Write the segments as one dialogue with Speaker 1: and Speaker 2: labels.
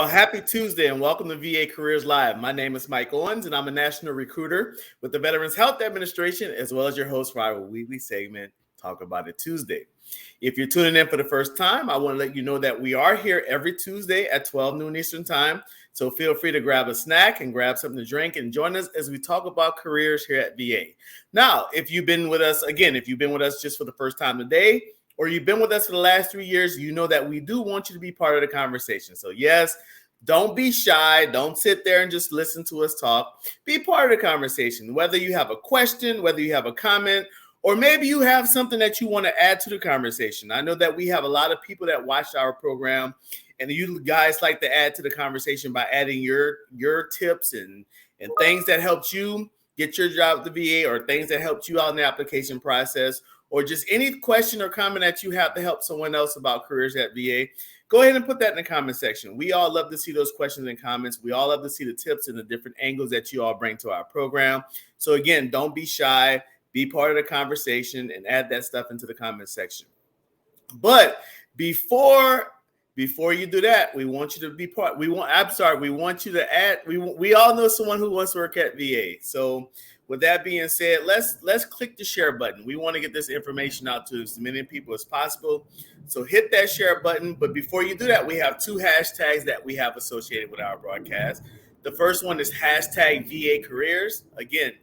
Speaker 1: Well, happy Tuesday and welcome to VA Careers Live. My name is Mike Owens and I'm a national recruiter with the Veterans Health Administration, as well as your host for our weekly segment, Talk About It Tuesday. If you're tuning in for the first time, I want to let you know that we are here every Tuesday at 12 noon Eastern Time. So feel free to grab a snack and grab something to drink and join us as we talk about careers here at VA. Now, if you've been with us just for the first time today, or you've been with us for the last 3 years, you know that we do want you to be part of the conversation. So yes, don't be shy. Don't sit there and just listen to us talk. Be part of the conversation. Whether you have a question, whether you have a comment, or maybe you have something that you want to add to the conversation. I know that we have a lot of people that watch our program, and you guys like to add to the conversation by adding your tips and things that helped you get your job at the VA, or things that helped you out in the application process, or just any question or comment that you have to help someone else about careers at VA. Go ahead and put that in the comment section. We all love to see those questions and comments. We all love to see the tips and the different angles that you all bring to our program. So again, don't be shy. Be part of the conversation and add that stuff into the comment section. But before you do that, we want you to be part. We want you to add. We all know someone who wants to work at VA. So with that being said, let's click the share button. We want to get this information out to as many people as possible. So hit that share button. But before you do that, we have two hashtags that we have associated with our broadcast. The first one is hashtag VA Careers. Again,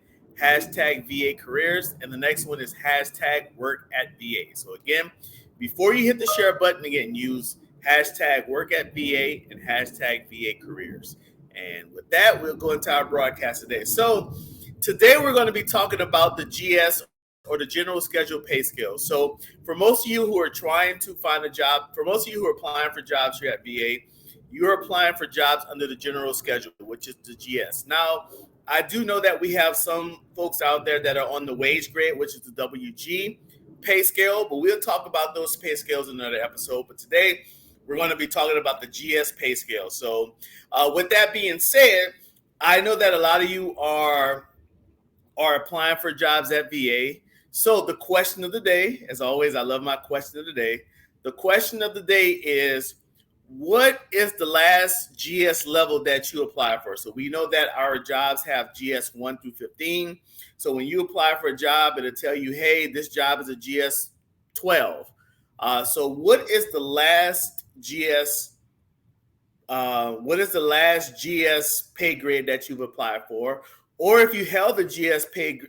Speaker 1: hashtag VA Careers. And the next one is hashtag Work at VA. So again, before you hit the share button, again, use hashtag Work at VA and hashtag VA Careers. And with that, we'll go into our broadcast today. So today we're going to be talking about the GS, or the General Schedule Pay Scale. So for most of you who are trying to find a job, for most of you who are applying for jobs here at VA, you're applying for jobs under the General Schedule, which is the GS. Now, I do know that we have some folks out there that are on the wage grade, which is the WG pay scale, but we'll talk about those pay scales in another episode. But today, we're going to be talking about the GS pay scale. So with that being said, I know that a lot of you are applying for jobs at VA. So the question of the day, as always, I love my question of the day. The question of the day is, what is the last GS level that you apply for? So we know that our jobs have GS 1 through 15. So when you apply for a job, it'll tell you, hey, this job is a GS 12. So what is the last GS? What is the last GS pay grade that you've applied for? Or if you held the GS pay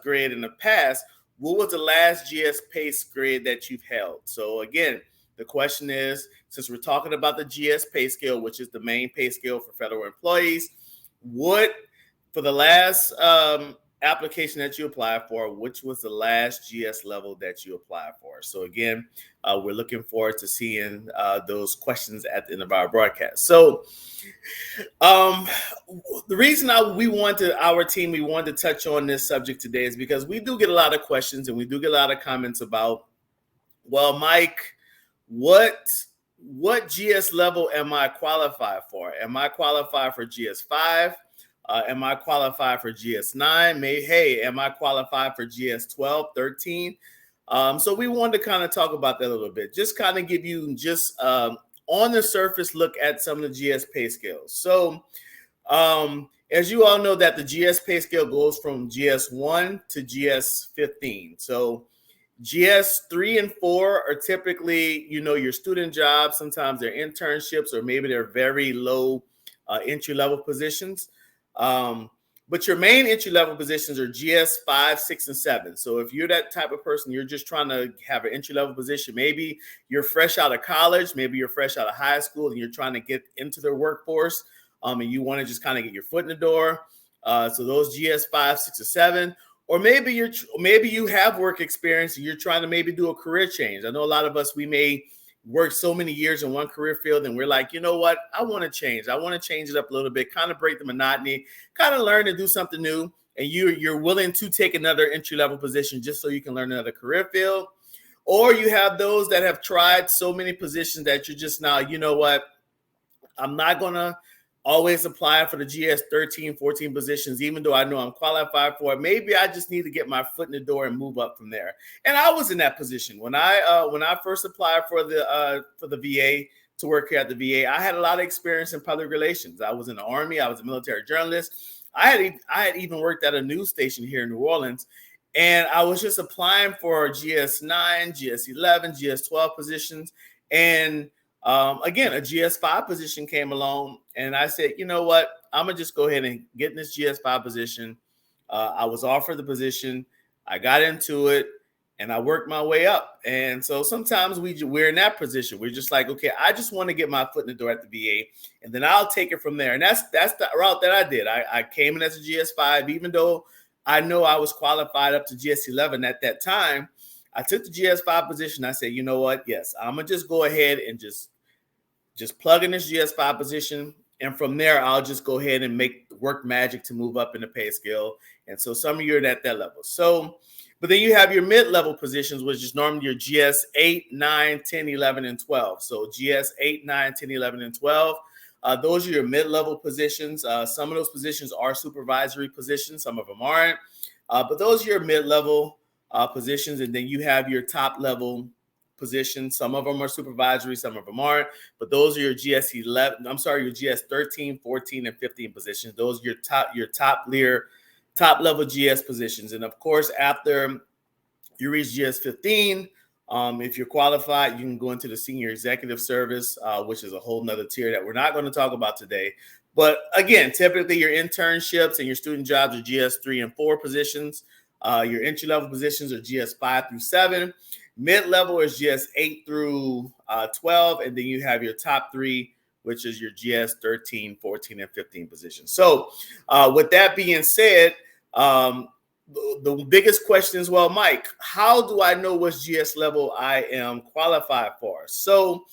Speaker 1: grade in the past, what was the last GS pay grade that you've held? So again, the question is, since we're talking about the GS pay scale, which is the main pay scale for federal employees, what for the last application that you applied for, which was the last GS level that you applied for? So again, we're looking forward to seeing those questions at the end of our broadcast. So the reason we wanted to touch on this subject today is because we do get a lot of questions and we do get a lot of comments about, well, Mike, what GS level am I qualified for? Am I qualified for GS 5? Am I qualified for GS 9? Am I qualified for GS 12, 13? So we wanted to kind of talk about that a little bit, just kind of give you just on the surface look at some of the GS pay scales. So as you all know, that the GS pay scale goes from GS 1 to GS 15. So GS 3 and 4 are typically, your student jobs. Sometimes they're internships, or maybe they're very low entry-level positions. But your main entry-level positions are GS 5, 6, and 7. So if you're that type of person, you're just trying to have an entry-level position. Maybe you're fresh out of college, maybe you're fresh out of high school, and you're trying to get into the workforce, and you want to just kind of get your foot in the door. So those GS 5, 6, or 7. Or maybe you have work experience and you're trying to maybe do a career change. I know a lot of us, we may work so many years in one career field and we're like, you know what? I want to change. I want to change it up a little bit, kind of break the monotony, kind of learn to do something new. And you're willing to take another entry-level position just so you can learn another career field. Or you have those that have tried so many positions that you're just now, you know what? I'm not going to always applying for the GS 13, 14 positions, even though I know I'm qualified for it. Maybe I just need to get my foot in the door and move up from there. And I was in that position when I first applied for the VA. to work here at the VA. I had a lot of experience in public relations. I was in the Army. I was a military journalist. I had even worked at a news station here in New Orleans, and I was just applying for GS9, GS11, GS12 positions, and again, a GS5 position came along, and I said, you know what? I'm gonna just go ahead and get in this GS5 position. I was offered the position. I got into it, and I worked my way up. And so sometimes we're in that position. We're just like, okay, I just want to get my foot in the door at the VA, and then I'll take it from there. And that's the route that I did. I came in as a GS5, even though I know I was qualified up to GS11 at that time. I took the GS5 position. I said, you know what? Yes, I'm gonna just go ahead and just plug in this GS5 position. And from there, I'll just go ahead and make work magic to move up in the pay scale. And so some of you are at that level. So, but then you have your mid-level positions, which is normally your GS 8, 9, 10, 11, and 12. So GS 8, 9, 10, 11, and 12. Those are your mid-level positions. Some of those positions are supervisory positions. Some of them aren't. But those are your mid-level positions. And then you have your top-level positions. Some of them are supervisory, some of them aren't, but those are your your GS 13, 14, and 15 positions. Those are your top level GS positions. And of course, after you reach GS 15, if you're qualified, you can go into the senior executive service, which is a whole nother tier that we're not going to talk about today. But again, typically your internships and your student jobs are GS 3 and 4 positions. Your entry level positions are GS 5 through 7. Mid-level is GS 8 through 12, and then you have your top 3, which is your GS 13, 14, and 15 positions. So with that being said, the biggest question is, well, Mike, how do I know which GS level I am qualified for? So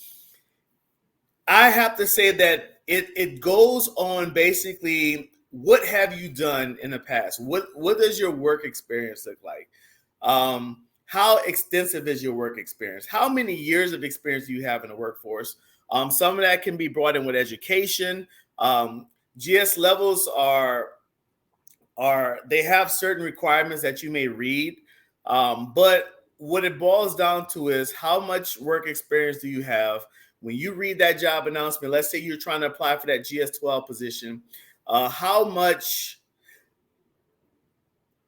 Speaker 1: I have to say that it goes on basically, what have you done in the past? What does your work experience look like? How extensive is your work experience? How many years of experience do you have in the workforce? Some of that can be brought in with education. GS levels they have certain requirements that you may read, but what it boils down to is how much work experience do you have when you read that job announcement. Let's say you're trying to apply for that GS12 position. How much,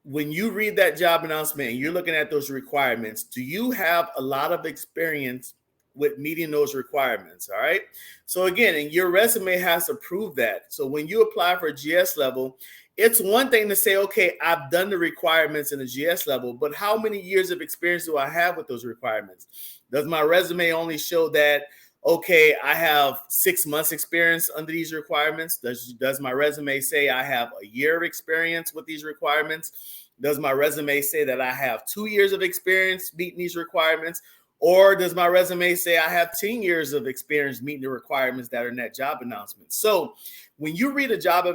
Speaker 1: when you read that job announcement and you're looking at those requirements, do you have a lot of experience with meeting those requirements? All right. So again, and your resume has to prove that. So when you apply for a GS level, it's one thing to say, okay, I've done the requirements in the GS level, but how many years of experience do I have with those requirements? Does my resume only show that, okay, I have 6 months experience under these requirements? Does my resume say I have a year of experience with these requirements? Does my resume say that I have 2 years of experience meeting these requirements? Or does my resume say I have 10 years of experience meeting the requirements that are in that job announcement? So when you read a job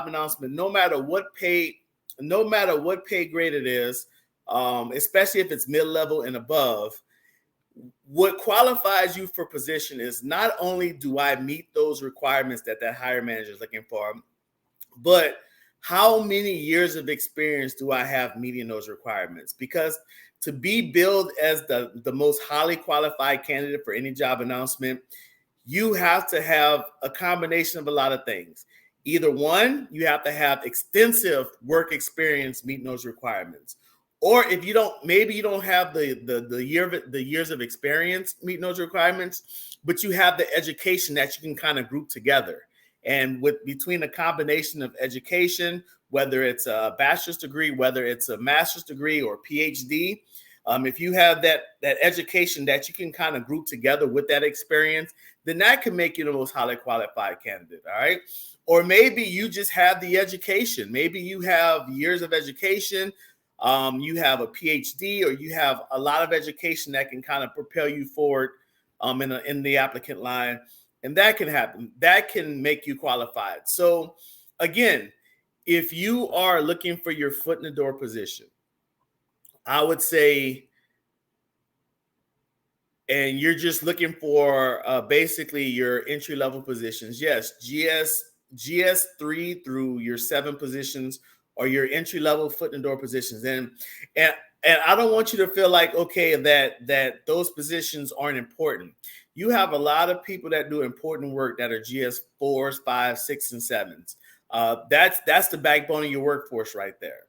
Speaker 1: announcement, no matter what pay grade it is, especially if it's mid-level and above, what qualifies you for position is not only do I meet those requirements that hiring manager is looking for, but how many years of experience do I have meeting those requirements? Because to be billed as the most highly qualified candidate for any job announcement, you have to have a combination of a lot of things. Either one, you have to have extensive work experience meeting those requirements. Or if you don't, maybe you don't have the years of experience meeting those requirements, but you have the education that you can kind of group together. And between a combination of education, whether it's a bachelor's degree, whether it's a master's degree or PhD, if you have that education that you can kind of group together with that experience, then that can make you the most highly qualified candidate. All right. Or maybe you just have the education. Maybe you have years of education. You have a PhD, or you have a lot of education that can kind of propel you forward in the applicant line. And that can happen. That can make you qualified. So again, if you are looking for your foot in the door position, I would say, and you're just looking for basically your entry level positions, yes, GS 3 through your 7 positions are your entry level foot in the door positions. And I don't want you to feel like, okay, that those positions aren't important. you have a lot of people that do important work that are GS4s, 5, 6, and 7s. That's the backbone of your workforce right there.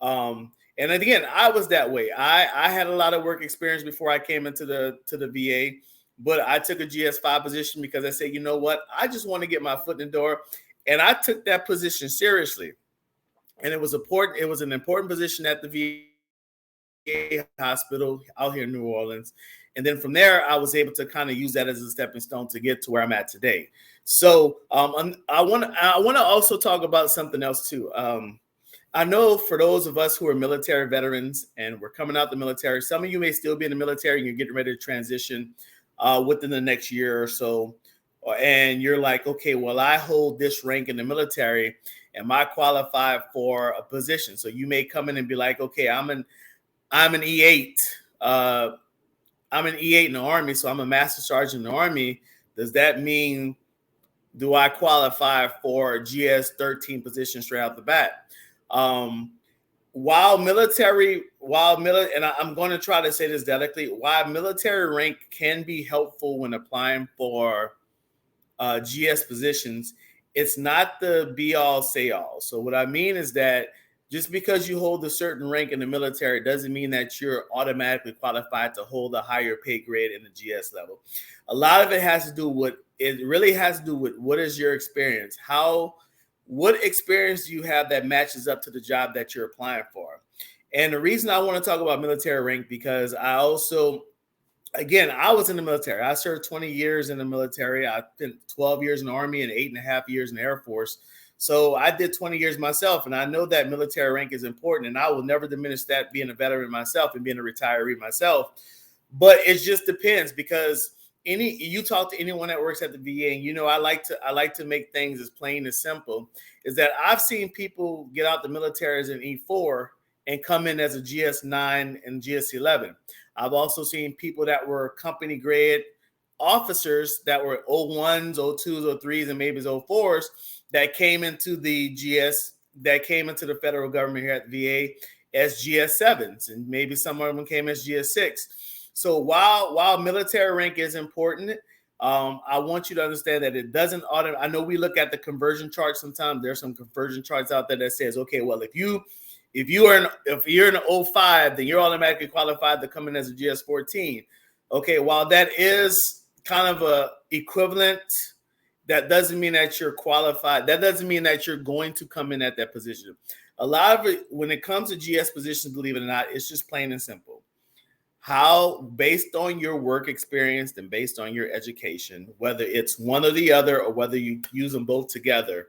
Speaker 1: And again, I was that way. I had a lot of work experience before I came into the VA, but I took a GS5 position because I said, you know what, I just want to get my foot in the door, and I took that position seriously. And it was important. It was an important position at the VA hospital out here in New Orleans. And then from there, I was able to kind of use that as a stepping stone to get to where I'm at today. So I want to also talk about something else too. I know for those of us who are military veterans and we're coming out the military, some of you may still be in the military and you're getting ready to transition within the next year or so. And you're like, okay, well, I hold this rank in the military. Am I qualified for a position? So you may come in and be like, okay, I'm an E8. I'm an E8 in the Army, so I'm a master sergeant in the Army. Does that mean, do I qualify for a GS-13 position straight out the bat? While military, and I'm going to try to say this delicately, while military rank can be helpful when applying for GS positions, it's not the be all say all. So what I mean is that just because you hold a certain rank in the military doesn't mean that you're automatically qualified to hold a higher pay grade in the GS level. A lot of it has to do with, what is your experience? What experience do you have that matches up to the job that you're applying for? And the reason I want to talk about military rank, because I was in the military. I served 20 years in the military. I spent 12 years in the Army and 8.5 years in the Air Force. So I did 20 years myself, and I know that military rank is important, and I will never diminish that being a veteran myself and being a retiree myself. But it just depends, because you talk to anyone that works at the VA, and I like to make things as plain as simple, is that I've seen people get out the military as an E4 and come in as a GS9 and GS11. I've also seen people that were company grade officers that were 01s, 02s, 03s, and maybe 04s that came into the federal government here at the VA as GS7s, and maybe some of them came as GS6. So while military rank is important, I want you to understand that it doesn't I know we look at the conversion chart sometimes. There's some conversion charts out there that says, okay, well, if you're an 05, then you're automatically qualified to come in as a GS14. Okay, while that is kind of a equivalent, that doesn't mean that you're qualified. That doesn't mean that you're going to come in at that position. A lot of it, when it comes to GS positions, believe it or not, it's just plain and simple. How, based on your work experience and based on your education, whether it's one or the other or whether you use them both together,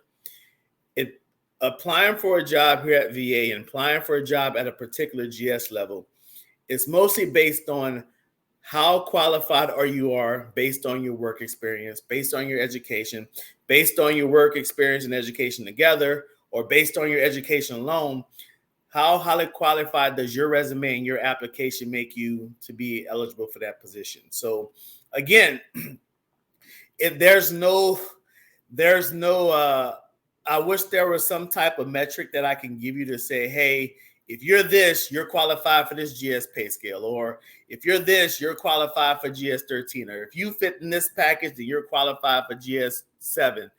Speaker 1: applying for a job here at VA and applying for a job at a particular GS level is mostly based on how qualified you are based on your work experience, based on your education, based on your work experience and education together, or based on your education alone. How highly qualified does your resume and your application make you to be eligible for that position? So again, if I wish there was some type of metric that I can give you to say, hey, if you're this, you're qualified for this GS pay scale, or if you're this, you're qualified for GS13, or if you fit in this package, then you're qualified for GS7.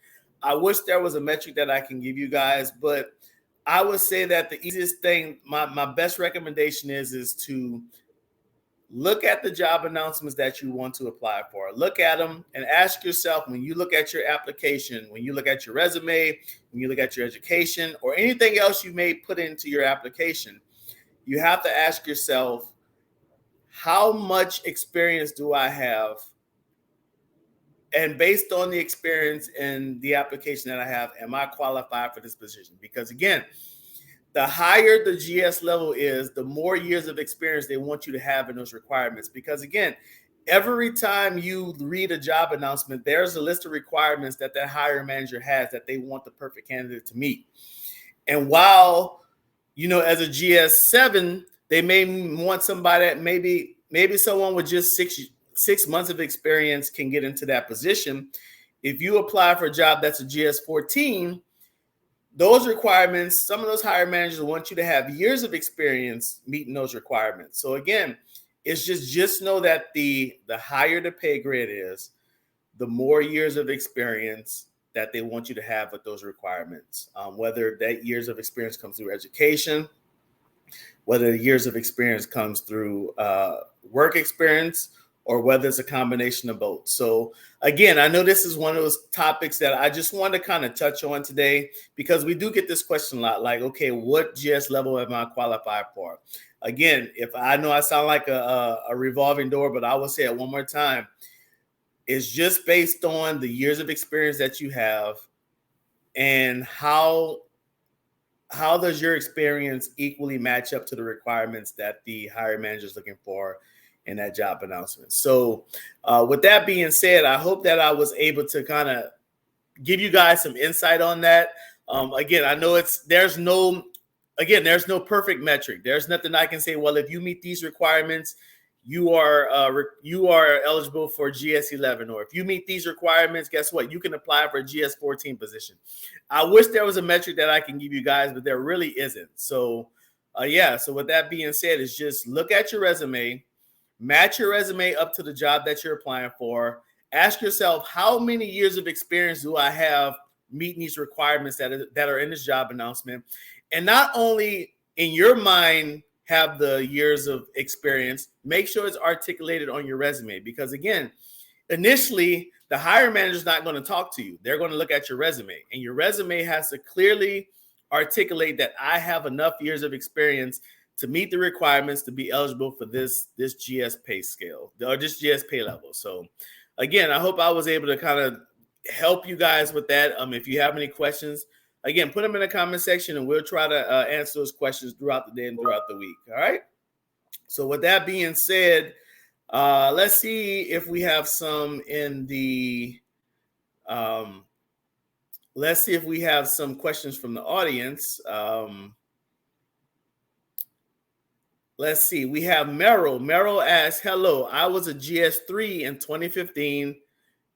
Speaker 1: I wish there was a metric that I can give you guys, but I would say that the easiest thing, my best recommendation is to look at the job announcements that you want to apply for. Look at them and ask yourself, when you look at your application, when you look at your resume, when you look at your education, or anything else you may put into your application, you have to ask yourself, how much experience do I have? And based on the experience and the application that I have, am I qualified for this position? Because again, the higher the GS level is, the more years of experience they want you to have in those requirements. Because again, every time you read a job announcement, there's a list of requirements that hiring manager has that they want the perfect candidate to meet. And while, as a GS7, they may want somebody that maybe someone with just six months of experience can get into that position. If you apply for a job that's a GS14, those requirements, some of those hiring managers want you to have years of experience meeting those requirements. So again, It's just know that the higher the pay grade is, the more years of experience that they want you to have with those requirements. Whether that years of experience comes through education, whether the years of experience comes through work experience, or whether it's a combination of both. So again, I know this is one of those topics that I just want to kind of touch on today, because we do get this question a lot, like, okay, what GS level am I qualified for? Again, if I know I sound like a revolving door, but I will say it one more time. It's just based on the years of experience that you have, and how does your experience equally match up to the requirements that the hiring manager is looking for in that job announcement. So with that being said, I hope that I was able to kind of give you guys some insight on that. Again, I know there's no perfect metric. There's nothing I can say, well, if you meet these requirements, you are eligible for GS11, or if you meet these requirements, guess what? You can apply for a GS14 position. I wish there was a metric that I can give you guys, but there really isn't. So so with that being said, is just look at your resume, match your resume up to the job that you're applying for. Ask yourself, how many years of experience do I have meeting these requirements that are in this job announcement? And not only in your mind have the years of experience, make sure it's articulated on your resume, because again, initially the hiring manager is not going to talk to you. They're going to look at your resume, and your resume has to clearly articulate that I have enough years of experience to meet the requirements to be eligible for this GS pay scale, or this GS pay level. So again, I hope I was able to kind of help you guys with that. If you have any questions, again, put them in the comment section, and we'll try to answer those questions throughout the day and throughout the week. All right. So with that being said, let's see if we have some in the let's see if we have some questions from the audience. Let's see. We have Merrill. Merrill asks, hello, I was a GS3 in 2015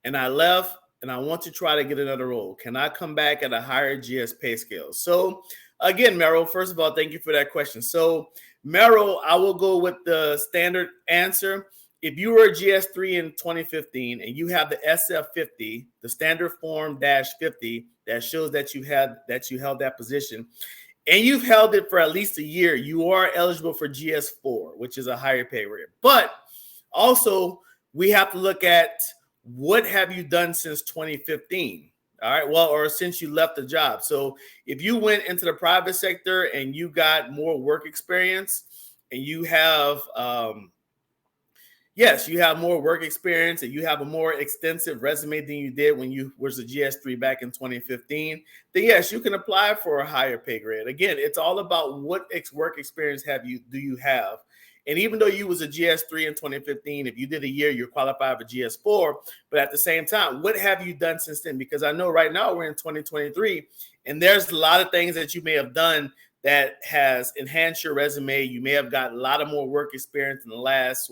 Speaker 1: and I left, and I want to try to get another role. Can I come back at a higher GS pay scale? So again, Merrill, first of all, thank you for that question. So Merrill, I will go with the standard answer. If you were a GS3 in 2015 and you have the SF50, the standard form -50, that shows that you held that position, and you've held it for at least a year, you are eligible for GS4, which is a higher pay rate. But also, we have to look at what have you done since 2015? All right, well, or since you left the job. So if you went into the private sector and you got more work experience, and you have yes, you have more work experience and you have a more extensive resume than you did when you was a GS3 back in 2015, then yes, you can apply for a higher pay grade. Again, it's all about what work experience do you have. And even though you was a GS3 in 2015, if you did a year, you're qualified for GS4. But at the same time, what have you done since then? Because I know right now we're in 2023, and there's a lot of things that you may have done that has enhanced your resume. You may have got a lot of more work experience in the last,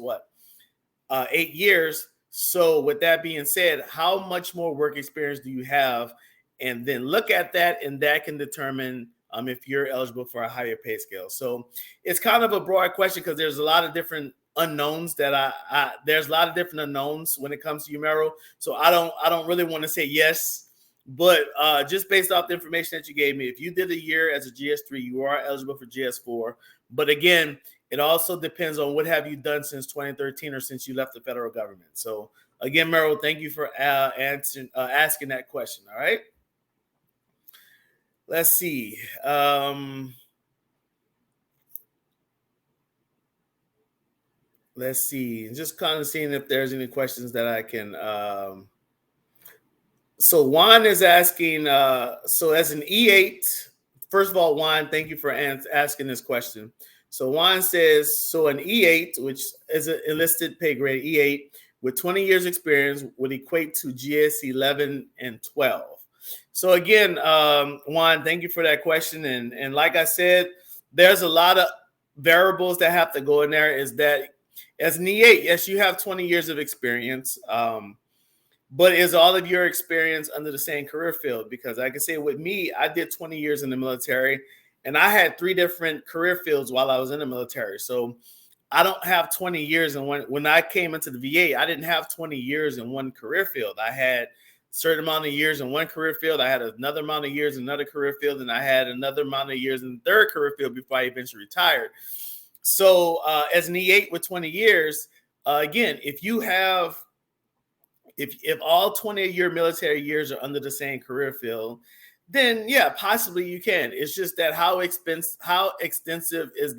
Speaker 1: 8 years. So with that being said, how much more work experience do you have? And then look at that, and that can determine if you're eligible for a higher pay scale. So it's kind of a broad question, because there's a lot of different unknowns there's a lot of different unknowns when it comes to you, Merrill. So I don't really want to say yes, but just based off the information that you gave me, if you did a year as a GS3, you are eligible for GS4. But again, it also depends on what have you done since 2013 or since you left the federal government. So again, Merrill, thank you for asking that question. All right. Let's see. Let's see. Just kind of seeing if there's any questions that I can. So Juan is asking, so as an E8, first of all, Juan, thank you for asking this question. So Juan says, so an E8, which is an enlisted pay grade E8 with 20 years experience, would equate to GS11 and 12. So again, Juan, thank you for that question. And like I said, there's a lot of variables that have to go in there. Is that as an E8, yes, you have 20 years of experience, but is all of your experience under the same career field? Because I can say with me, I did 20 years in the military, and I had 3 different career fields while I was in the military. So I don't have 20 years in one. When I came into the VA, I didn't have 20 years in one career field. I had a certain amount of years in one career field. I had another amount of years in another career field, and I had another amount of years in the third career field before I eventually retired. So as an E8 with 20 years, again, if all 20 of your military years are under the same career field, then yeah, possibly you can. It's just that how extensive is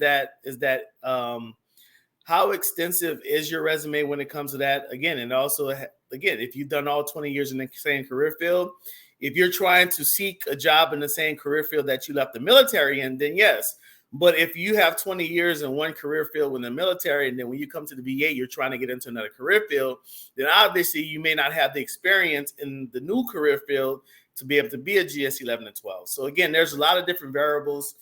Speaker 1: how extensive is your resume when it comes to that? Again, and also, again, if you've done all 20 years in the same career field, if you're trying to seek a job in the same career field that you left the military in, then yes. But if you have 20 years in one career field in the military, and then when you come to the VA, you're trying to get into another career field, then obviously you may not have the experience in the new career field to be able to be a GS 11 and 12. So again, there's a lot of different variables.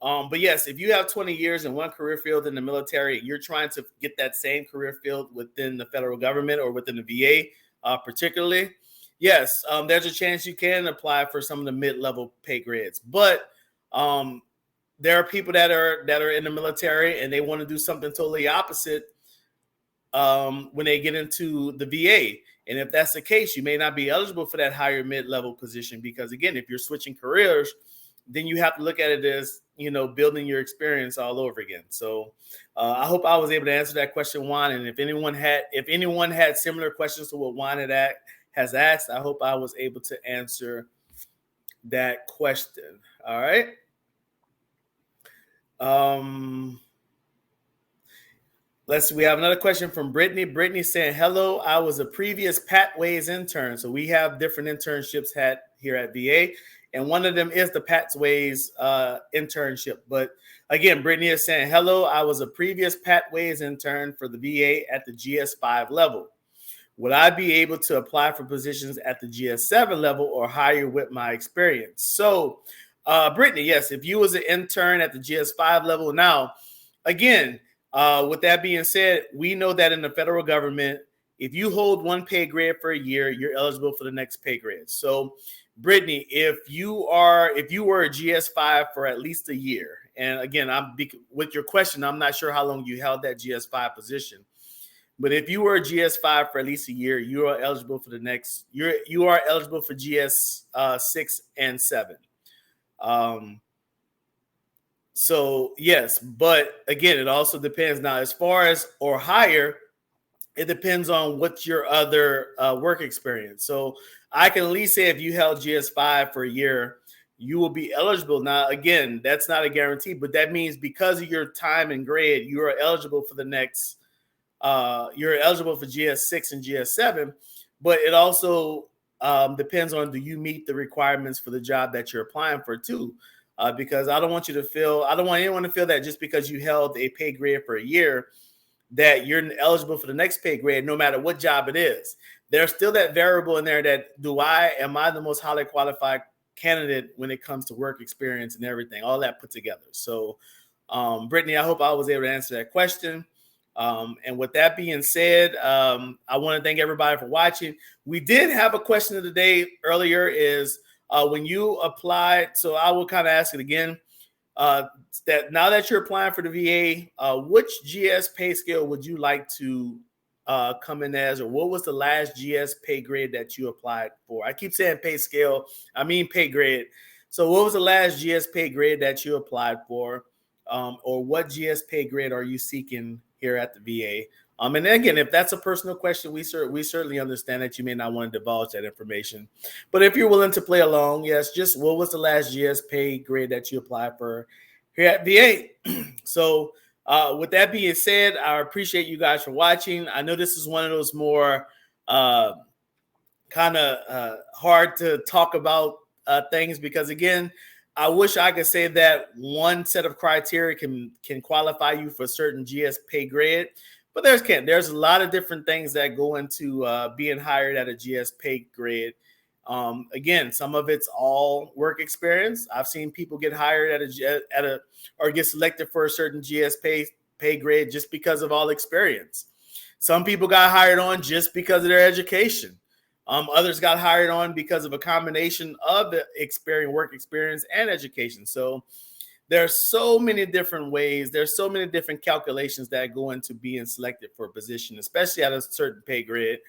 Speaker 1: But yes, if you have 20 years in one career field in the military, you're trying to get that same career field within the federal government or within the VA, particularly, yes, there's a chance you can apply for some of the mid-level pay grades. But there are people that are in the military and they want to do something totally opposite when they get into the VA. And if that's the case, you may not be eligible for that higher mid-level position because, again, if you're switching careers, then you have to look at it as, building your experience all over again. So I hope I was able to answer that question, Juan. And if anyone had similar questions to what Juan has asked, I hope I was able to answer that question. All right. Let's see. We have another question from Brittany. Brittany saying, hello, I was a previous Patways intern. So we have different internships here at VA. And one of them is the Patways internship. But again, Brittany is saying, hello, I was a previous Patways intern for the VA at the GS5 level. Would I be able to apply for positions at the GS7 level or higher with my experience? So, Brittany, yes, if you was an intern at the GS5 level. Now, again, with that being said, we know that in the federal government, if you hold one pay grade for a year, you're eligible for the next pay grade. So, Brittany, if you were a GS5 for at least a year, and again, with your question, I'm not sure how long you held that GS5 position, but if you were a GS5 for at least a year, you are eligible for the next. You are eligible for GS 6 and 7. So yes, but again, it also depends. Now, as far as or higher, it depends on what's your other work experience. So I can at least say if you held GS5 for a year, you will be eligible. Now, again, that's not a guarantee, but that means because of your time and grade, you are eligible for the next. You're eligible for GS6 and GS7, but it also depends on, do you meet the requirements for the job that you're applying for too? Because I don't want anyone to feel that just because you held a pay grade for a year, that you're eligible for the next pay grade, no matter what job it is. There's still that variable in there that am I the most highly qualified candidate when it comes to work experience and everything, all that put together. So, Brittany, I hope I was able to answer that question. And with that being said, I want to thank everybody for watching. We did have a question of the day earlier is when you applied, so I will kind of ask it again, that now that you're applying for the VA, which GS pay scale would you like to come in as, or what was the last GS pay grade that you applied for? I keep saying pay scale, I mean pay grade. So what was the last GS pay grade that you applied for, or what GS pay grade are you seeking here at the VA? And again, if that's a personal question, we certainly understand that you may not want to divulge that information. But if you're willing to play along, yes, just what was the last GS pay grade that you applied for here at VA? So with that being said, I appreciate you guys for watching. I know this is one of those more kind of hard to talk about things because, again, I wish I could say that one set of criteria can qualify you for a certain GS pay grade, but there's a lot of different things that go into being hired at a GS pay grade. Again, some of it's all work experience. I've seen people get hired or get selected for a certain GS pay grade just because of all experience. Some people got hired on just because of their education. Others got hired on because of a combination of the work experience and education. So there are so many different ways. There's so many different calculations that go into being selected for a position, especially at a certain pay grade,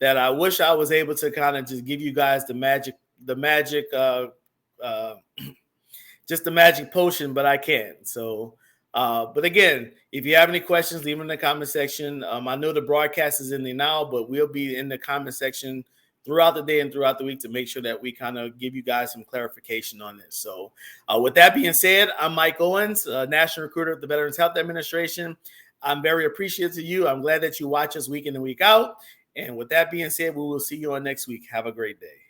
Speaker 1: that I wish I was able to kind of just give you guys the magic, just the magic potion, but I can't. So, but again, if you have any questions, leave them in the comment section. I know the broadcast is in there now, but we'll be in the comment section throughout the day and throughout the week to make sure that we kind of give you guys some clarification on this. So with that being said, I'm Mike Owens, National Recruiter of the Veterans Health Administration. I'm very appreciative to you. I'm glad that you watch us week in and week out. And with that being said, we will see you on next week. Have a great day.